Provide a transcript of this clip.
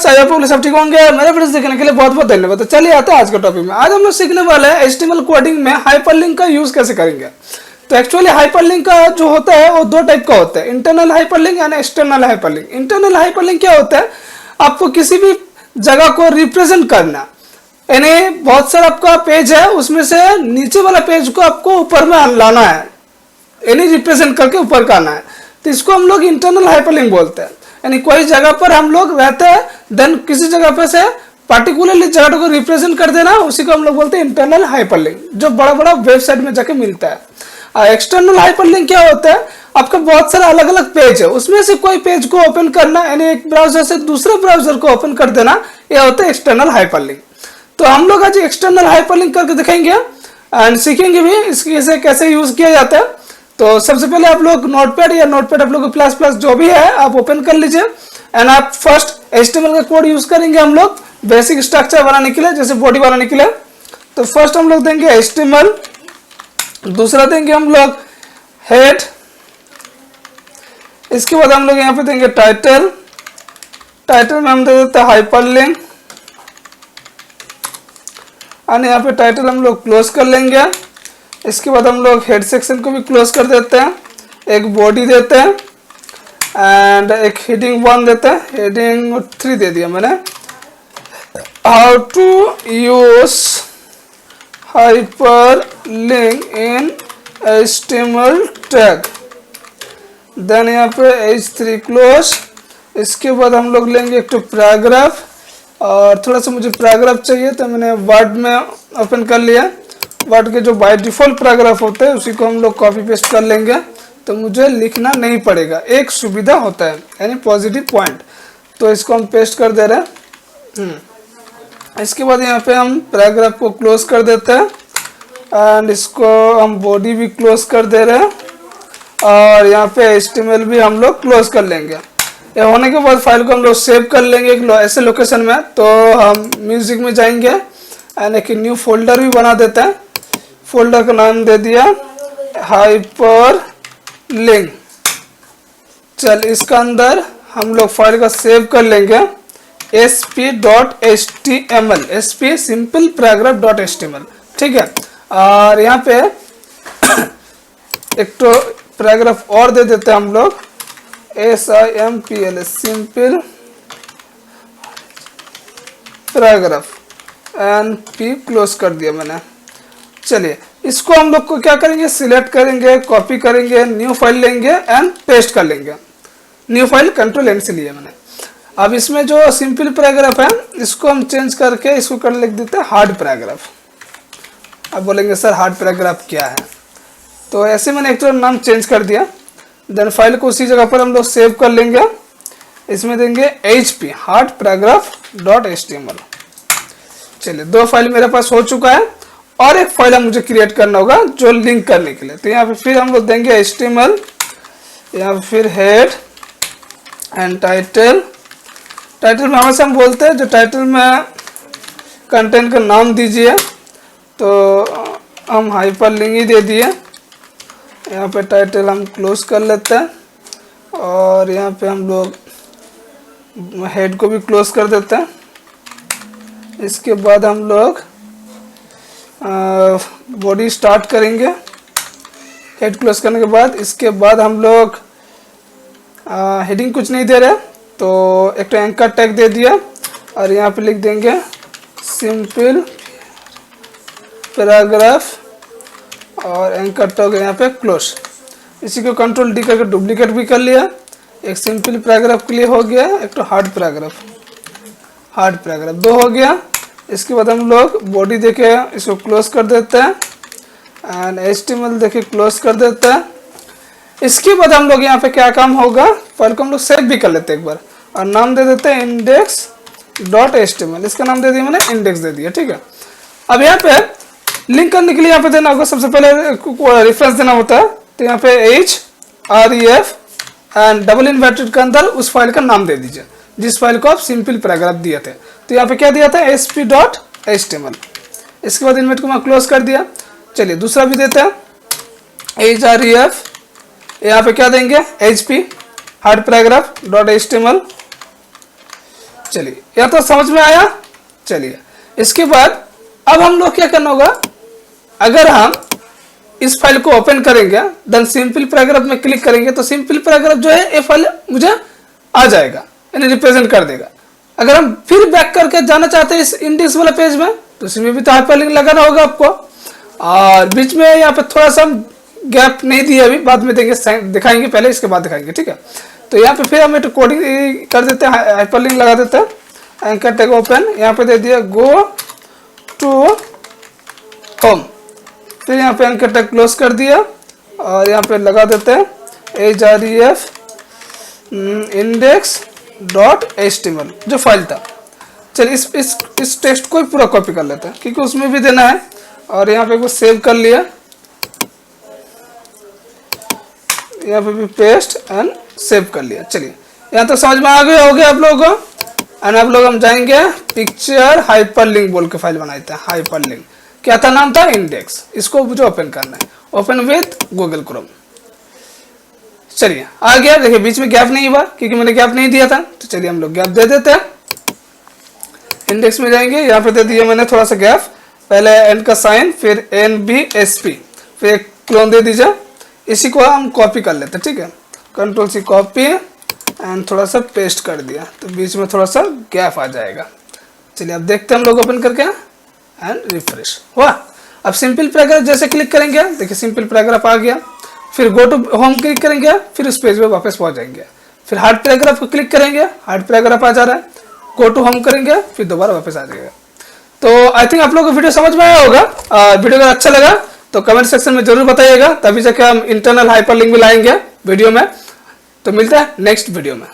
Viewers, I hope सब ठीक होंगे। मेरे वीडियो देखने के लिए बहुत बहुत धन्यवाद। तो चलिए आते हैं आज के टॉपिक में। आज हम लोग सीखने वाले हैं HTML कोडिंग में हाइपरलिंक का यूज कैसे करेंगे। तो एक्चुअली हाइपरलिंक का जो होता है वो दो टाइप का होता है, internal hyperlink and external hyperlink. Internal hyperlink क्या होता है, आपको किसी भी जगह को रिप्रेजेंट करना, यानी बहुत सारा आपका पेज है, उसमें से नीचे वाला पेज को आपको ऊपर में लाना है, यानी रिप्रेजेंट करके ऊपर का आना है। तो इसको हम लोग इंटरनल हाइपरलिंक बोलते हैं। यानी कोई जगह पर हम लोग रहते हैं, देन किसी जगह पर से पार्टिकुलरली जगह को रिप्रेजेंट कर देना, उसी को हम लोग बोलते हैं इंटरनल हाइपरलिंक, जो बड़ा बड़ा वेबसाइट में जाके मिलता है। एक्सटर्नल हाइपरलिंक क्या होता है, आपका बहुत सारा अलग अलग पेज है, उसमें से कोई पेज को ओपन करना, यानी एक ब्राउजर से दूसरे ब्राउजर को ओपन कर देना, यह होता है एक्सटर्नल हाइपरलिंक। तो हम लोग आज एक्सटर्नल हाइपरलिंक करके दिखाएंगे एंड सीखेंगे भी इसके कैसे यूज किया जाता है। तो सबसे पहले आप लोग नोटपैड या नोटपैड आप लोग प्लस प्लस जो भी है आप ओपन कर लीजिए एंड आप फर्स्ट HTML का कोड यूज करेंगे हम लोग बेसिक स्ट्रक्चर बनाने के लिए, जैसे बॉडी बनाने के लिए। तो फर्स्ट हम लोग देंगे HTML, दूसरा देंगे हम लोग हेड, इसके बाद हम लोग यहाँ पे देंगे टाइटल, टाइटल में हम दे देते हैं हाइपरलिंक एंड यहाँ पे टाइटल हम लोग क्लोज कर लेंगे। इसके बाद हम लोग हेड सेक्शन को भी क्लोज कर देते हैं, एक बॉडी देते हैं एंड एक हेडिंग 1 देते हैं, हेडिंग 3 दे दिया मैंने। How to use hyperlink in HTML tag, then यहाँ पे H3 क्लोज। इसके बाद हम लोग लेंगे एक तो पैराग्राफ, और थोड़ा सा मुझे पैराग्राफ चाहिए तो मैंने वर्ड में ओपन कर लिया। वर्ड के जो बाय डिफॉल्ट पैराग्राफ होते हैं उसी को हम लोग कॉपी पेस्ट कर लेंगे, तो मुझे लिखना नहीं पड़ेगा, एक सुविधा होता है यानी पॉजिटिव पॉइंट। तो इसको हम पेस्ट कर दे रहे हैं। इसके बाद यहाँ पे हम पैराग्राफ को क्लोज कर देते हैं एंड इसको हम बॉडी भी क्लोज कर दे रहे हैं और यहाँ पे HTML भी हम लोग क्लोज कर लेंगे। ये होने के बाद फाइल को हम लोग सेव कर लेंगे एक ऐसे लोकेशन में। तो हम म्यूजिक में जाएंगे एंड एक न्यू फोल्डर भी बना देते हैं। फोल्डर का नाम दे दिया हाइपरलिंक। चल इसका अंदर हम लोग फाइल का सेव कर लेंगे sp.html, sp simple paragraph .html, ठीक है। और यहाँ पे एक तो पैराग्राफ और दे देते हैं हम लोग SIMPL, simple paragraph and p close कर दिया मैंने। चलिए इसको हम लोग को क्या करेंगे, सिलेक्ट करेंगे, कॉपी करेंगे, न्यू फाइल लेंगे एंड पेस्ट कर लेंगे। न्यू फाइल Ctrl+N से लिया मैंने। अब इसमें जो सिंपल पैराग्राफ है इसको हम चेंज करके इसको कर लिख देते हैं हार्ड पैराग्राफ। अब बोलेंगे सर हार्ड पैराग्राफ क्या है, तो ऐसे मैंने एक तो नाम चेंज कर दिया। देन फाइल को उसी जगह पर हम लोग सेव कर लेंगे, इसमें देंगे HP हार्ड पैराग्राफ .html। चलिए दो फाइल मेरे पास हो चुका है और एक फाइल मुझे क्रिएट करना होगा जो लिंक करने के लिए। तो यहाँ पे फिर हम लोग देंगे HTML, यहाँ पे फिर हेड एंड टाइटल। टाइटल में हमेशा हम बोलते हैं जो टाइटल में कंटेंट का नाम दीजिए, तो हम हाइपरलिंक ही दे दिए। यहाँ पे टाइटल हम क्लोज कर लेते हैं और यहाँ पे हम लोग हेड को भी क्लोज कर देते हैं। इसके बाद हम लोग बॉडी स्टार्ट करेंगे हेड क्लोज करने के बाद। इसके बाद हम लोग हेडिंग कुछ नहीं दे रहे, तो एक तो एंकर टैग दे दिया और यहाँ पे लिख देंगे सिंपल पैराग्राफ और एंकर टैग यहाँ पे क्लोज। इसी को Ctrl+D करके डुप्लीकेट भी कर लिया। एक सिंपल पैराग्राफ के लिए हो गया, एक तो हार्ड पैराग्राफ दो हो गया। इसके बाद हम लोग बॉडी देके इसको क्लोज कर देते हैं एंड HTML देके क्लोज कर देते हैं। इसके बाद हम लोग यहाँ पे क्या काम होगा, फाइल को हम लोग सेव भी कर लेते हैं एक बार और नाम दे देते हैं index.html। इसका नाम दे दिया मैंने, इंडेक्स दे दिया, ठीक है। अब यहाँ पे लिंक करने के लिए यहाँ पे देना होगा, सबसे पहले रेफरेंस देना होता है। तो यहाँ पे href एंड डबल इन्वर्टेड के अंदर उस फाइल का नाम दे दीजिए जिस फाइल को आप सिंपल पैराग्राफ दिए थे। तो यहाँ पे क्या दिया था, sp.html। इसके बाद इन्वर्ट को मैं क्लोज कर दिया। चलिए दूसरा भी देते हैं href, यहाँ पे क्या देंगे HP हार्ड पैराग्राफ .html चलिए या तो समझ में आया। चलिए इसके बाद अब हम लोग क्या करना होगा, अगर हम इस फाइल को ओपन करेंगे देन सिंपल पैराग्राफ में क्लिक करेंगे तो सिंपल पैराग्राफ जो है ये फाइल मुझे आ जाएगा, यानी रिप्रेजेंट कर देगा। अगर हम फिर बैक करके जाना चाहते हैं इस इंडेक्स वाला पेज में तो इसमें भी तो हाइपरलिंक लगाना होगा आपको। और बीच में यहाँ पे थोड़ा सा गैप नहीं दिया, अभी बाद में देंगे, दिखाएंगे, पहले इसके बाद दिखाएंगे, ठीक है। तो यहाँ पे फिर हम एक कोडिंग कर देते हैं, हाइपरलिंक लगा देते हैं। एंकर टैग ओपन, यहाँ पे दे दिया गो टू होम, फिर यहाँ पे एंकर टैग क्लोज कर दिया और यहाँ पे लगा देते हैं href index.html जो फाइल था। चलिए इस टेक्स्ट को पूरा कॉपी कर लेते हैं क्योंकि उसमें भी देना है। और यहाँ पे कुछ सेव कर लिया, यहाँ पे भी पेस्ट एंड सेव कर लिया। चलिए यहाँ तक समझ में आ गया, हो गया आप लोगों को। एंड आप लोग हम जाएंगे पिक्चर हाइपरलिंक बोल के फाइल बनाते हैं। हाइपरलिंक क्या था, नाम था इंडेक्स। इसको मुझे ओपन करना है, ओपन विथ गूगल क्रोम। चलिए आ गया, देखिए बीच में गैप नहीं हुआ क्योंकि मैंने गैप नहीं दिया था। तो चलिए हम लोग गैप दे देते हैं। इंडेक्स में जाएंगे, यहाँ पे दे दिया मैंने थोड़ा सा गैप, पहले एन का साइन फिर NBSP, फिर एक क्लोन दे दीजिए। इसी को हम कॉपी कर लेते हैं, ठीक है। कंट्रोल सी कॉपी एंड थोड़ा सा पेस्ट कर दिया तो बीच में थोड़ा सा गैप आ जाएगा। चलिए अब देखते हैं हम लोग ओपन करके एंड रिफ्रेश हुआ। अब सिंपल पैराग्राफ जैसे क्लिक करेंगे, देखिए सिंपल पैराग्राफ आ गया। फिर गो टू होम क्लिक करेंगे, फिर उस पेज पे वापस पहुंच जाएंगे। फिर हार्ड पैराग्राफ को क्लिक करेंगे, हार्ड पैराग्राफ आ जा रहा है, गो टू होम करेंगे, फिर दोबारा वापस आ जाएगा। तो आई थिंक आप लोगों को वीडियो समझ में आया होगा। वीडियो अगर अच्छा लगा तो कमेंट सेक्शन में जरूर बताइएगा, तभी जाके हम इंटरनल हाइपरलिंक भी लाएंगे वीडियो में। तो मिलता है नेक्स्ट वीडियो में।